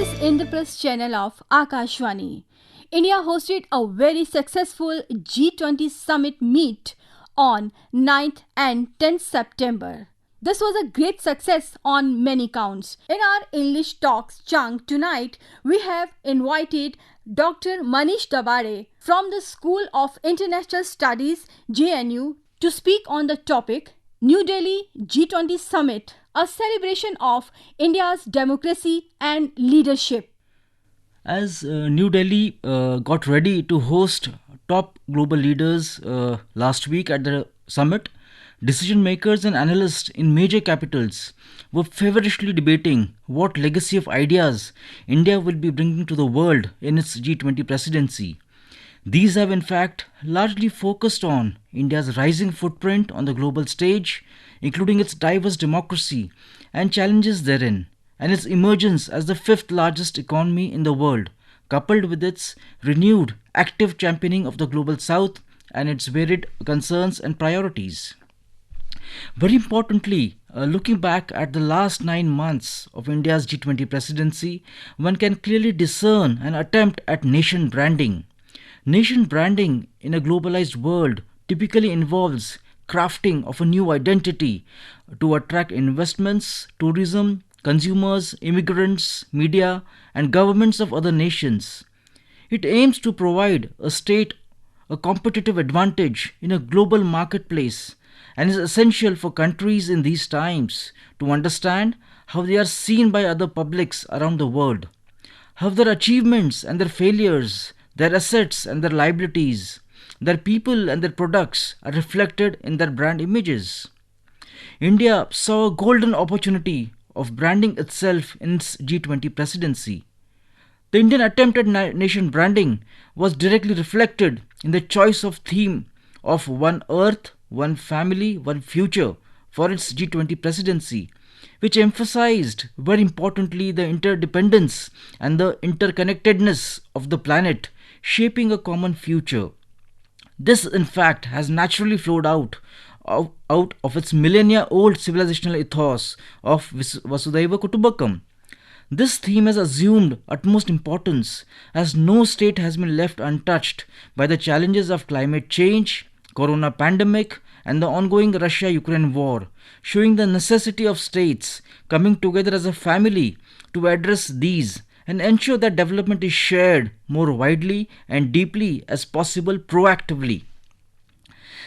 is Indraprasth channel of Akashvani. India hosted a very successful G20 summit meet on 9th and 10th September. This was a great success on many counts. In our English Talks chunk tonight, we have invited Dr. Manish Dabhade from the School of International Studies, JNU, to speak on the topic New Delhi G20 Summit, a celebration of India's democracy and leadership. As New Delhi got ready to host top global leaders last week at the summit, decision makers and analysts in major capitals were feverishly debating what legacy of ideas India will be bringing to the world in its G20 presidency. These have, in fact, largely focused on India's rising footprint on the global stage, including its diverse democracy and challenges therein, and its emergence as the fifth largest economy in the world, coupled with its renewed active championing of the global south and its varied concerns and priorities. Very importantly, looking back at the last 9 months of India's G20 presidency, one can clearly discern an attempt at nation branding. Nation branding in a globalized world typically involves crafting of a new identity to attract investments, tourism, consumers, immigrants, media, and governments of other nations. It aims to provide a state a competitive advantage in a global marketplace and is essential for countries in these times to understand how they are seen by other publics around the world, how their achievements and their failures, their assets and their liabilities, their people and their products are reflected in their brand images. India saw a golden opportunity of branding itself in its G20 presidency. The Indian attempt at nation branding was directly reflected in the choice of theme of One Earth, One Family, One Future for its G20 presidency, which emphasized very importantly the interdependence and the interconnectedness of the planet shaping a common future. This, in fact, has naturally flowed out of its millennia old civilizational ethos of Vasudhaiva Kutumbakam. This theme has assumed utmost importance as no state has been left untouched by the challenges of climate change, corona pandemic, and the ongoing Russia-Ukraine war, showing the necessity of states coming together as a family to address these and ensure that development is shared more widely and deeply as possible proactively.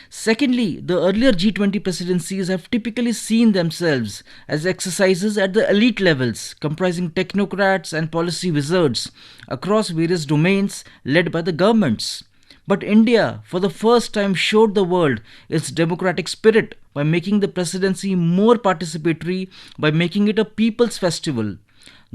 Secondly, the earlier G20 presidencies have typically seen themselves as exercises at the elite levels, comprising technocrats and policy wizards across various domains led by the governments. But India, for the first time, showed the world its democratic spirit by making the presidency more participatory, by making it a people's festival.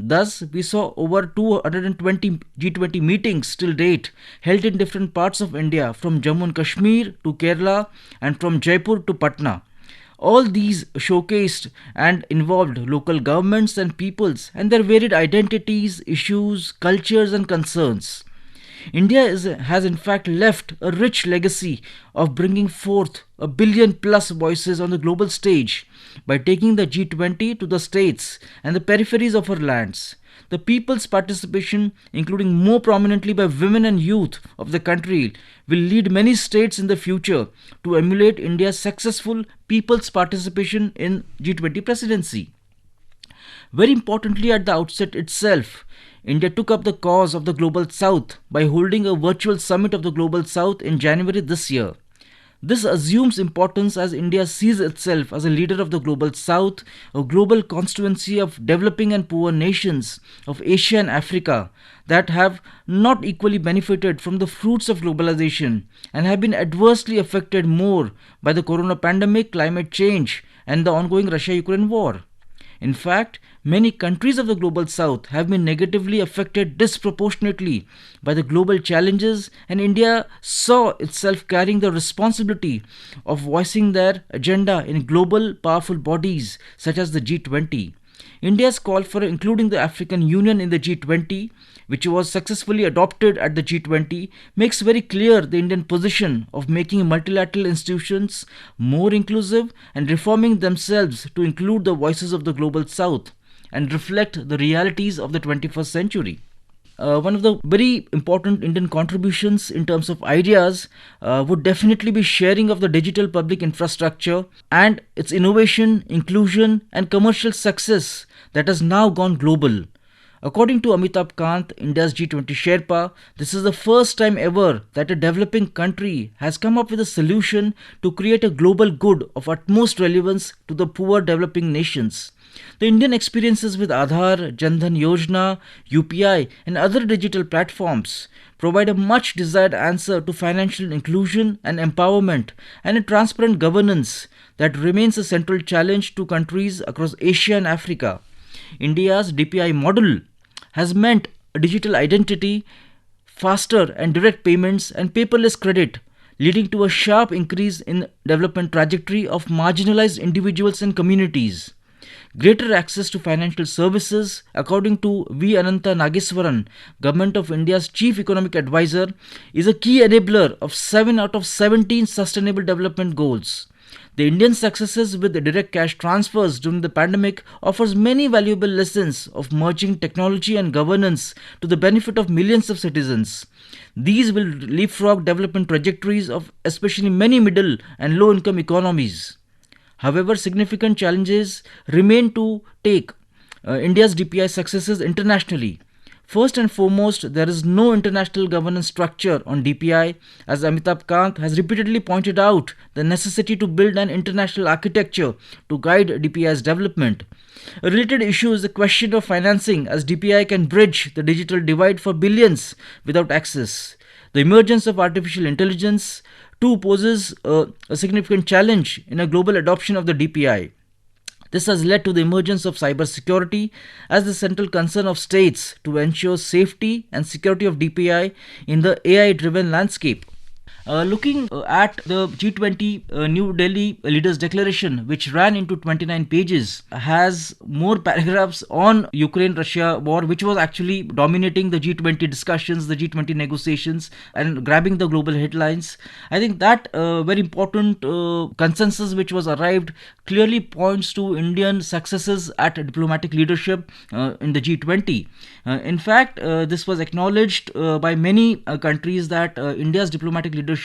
Thus, we saw over 220 G20 meetings till date held in different parts of India, from Jammu and Kashmir to Kerala and from Jaipur to Patna. All these showcased and involved local governments and peoples and their varied identities, issues, cultures, and concerns. Has in fact left a rich legacy of bringing forth a billion plus voices on the global stage by taking the G20 to the states and the peripheries of our lands. The people's participation, including more prominently by women and youth of the country, will lead many states in the future to emulate India's successful people's participation in G20 presidency. Very importantly, at the outset itself, India took up the cause of the Global South by holding a virtual summit of the Global South in January this year. This assumes importance as India sees itself as a leader of the Global South, a global constituency of developing and poor nations of Asia and Africa that have not equally benefited from the fruits of globalization and have been adversely affected more by the corona pandemic, climate change, and the ongoing Russia Ukraine war. In fact, many countries of the global south have been negatively affected disproportionately by the global challenges, and India saw itself carrying the responsibility of voicing their agenda in global powerful bodies such as the G20. India's call for including the African Union in the G20, which was successfully adopted at the G20, makes very clear the Indian position of making multilateral institutions more inclusive and reforming themselves to include the voices of the global south. and reflect the realities of the 21st century. One of the very important Indian contributions in terms of ideas would definitely be sharing of the digital public infrastructure and its innovation, inclusion, and commercial success that has now gone global. According to Amitabh Kant, India's G20 Sherpa, this is the first time ever that a developing country has come up with a solution to create a global good of utmost relevance to the poor developing nations. The Indian experiences with Aadhaar, Jandhan Yojana, UPI, and other digital platforms provide a much desired answer to financial inclusion and empowerment and a transparent governance that remains a central challenge to countries across Asia and Africa. India's DPI model has meant a digital identity, faster and direct payments, and paperless credit, leading to a sharp increase in development trajectory of marginalized individuals and communities. Greater access to financial services, according to V. Ananta Nageswaran, Government of India's Chief Economic Advisor, is a key enabler of 7 out of 17 Sustainable Development Goals. The Indian successes with the direct cash transfers during the pandemic offers many valuable lessons of merging technology and governance to the benefit of millions of citizens. These will leapfrog development trajectories of especially many middle and low income economies. However, significant challenges remain to take India's DPI successes internationally. First and foremost, there is no international governance structure on DPI, as Amitabh Kant has repeatedly pointed out the necessity to build an international architecture to guide DPI's development. A related issue is the question of financing, as DPI can bridge the digital divide for billions without access. The emergence of artificial intelligence too poses a significant challenge in a global adoption of the DPI. This has led to the emergence of cybersecurity as the central concern of states to ensure safety and security of DPI in the AI driven landscape. Looking at the G20 New Delhi Leaders Declaration, which ran into 29 pages, has more paragraphs on Ukraine-Russia war, which was actually dominating the G20 discussions, the G20 negotiations, and grabbing the global headlines. I think that very important consensus which was arrived clearly points to Indian successes at diplomatic leadership in the G20. In fact, this was acknowledged by many countries that India's diplomatic leadership,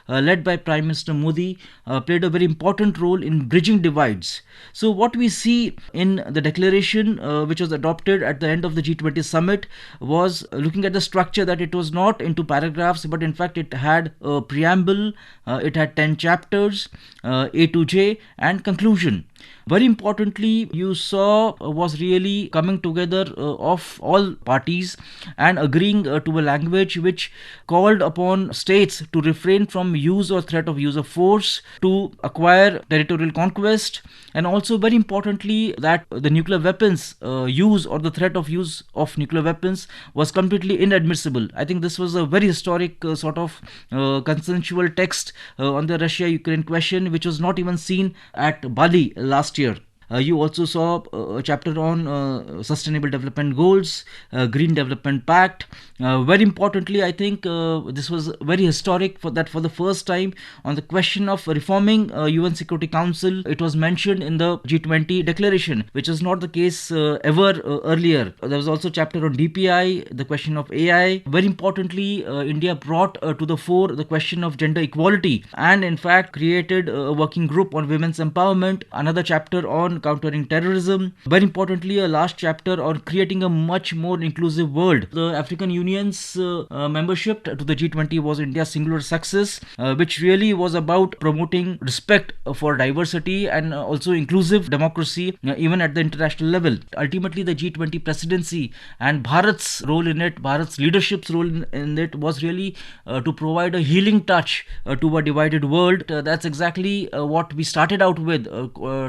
led by Prime Minister Modi, played a very important role in bridging divides. So, what we see in the declaration, which was adopted at the end of the G20 summit, was looking at the structure that it was not into paragraphs, but in fact, it had a preamble, it had 10 chapters, A to J, and conclusion. Very importantly, you saw was really coming together of all parties and agreeing to a language which called upon states to refrain from use or threat of use of force to acquire territorial conquest, and also very importantly that the nuclear weapons use or the threat of use of nuclear weapons was completely inadmissible. I think this was a very historic sort of consensual text on the Russia-Ukraine question, which was not even seen at Bali last year. You also saw a chapter on sustainable development goals, green development pact. Very importantly, I think this was very historic for that for the first time on the question of reforming UN Security Council. It was mentioned in the G20 declaration, which was not the case ever earlier. There was also a chapter on DPI, the question of AI. Very importantly, India brought to the fore the question of gender equality and in fact created a working group on women's empowerment. Another chapter on countering terrorism. Very importantly, a last chapter on creating a much more inclusive world. The African Union's membership to the G20 was India's singular success, which really was about promoting respect for diversity and also inclusive democracy, even at the international level. Ultimately, the G20 presidency and Bharat's role in it, Bharat's leadership's role in it was really to provide a healing touch to a divided world. That's exactly what we started out with,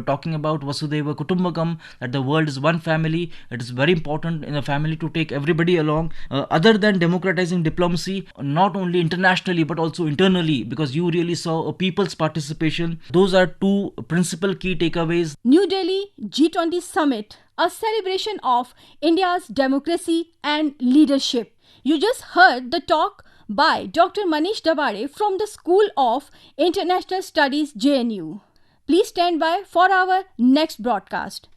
talking about Vasudhaiva Kutumbakam, that the world is one family. It is very important in a family to take everybody along. Other than democratizing diplomacy, not only internationally but also internally, because you really saw a people's participation. Those are two principal key takeaways. New Delhi G20 Summit, a celebration of India's democracy and leadership. You just heard the talk by Dr. Manish Dabhade from the School of International Studies, JNU. Please stand by for our next broadcast.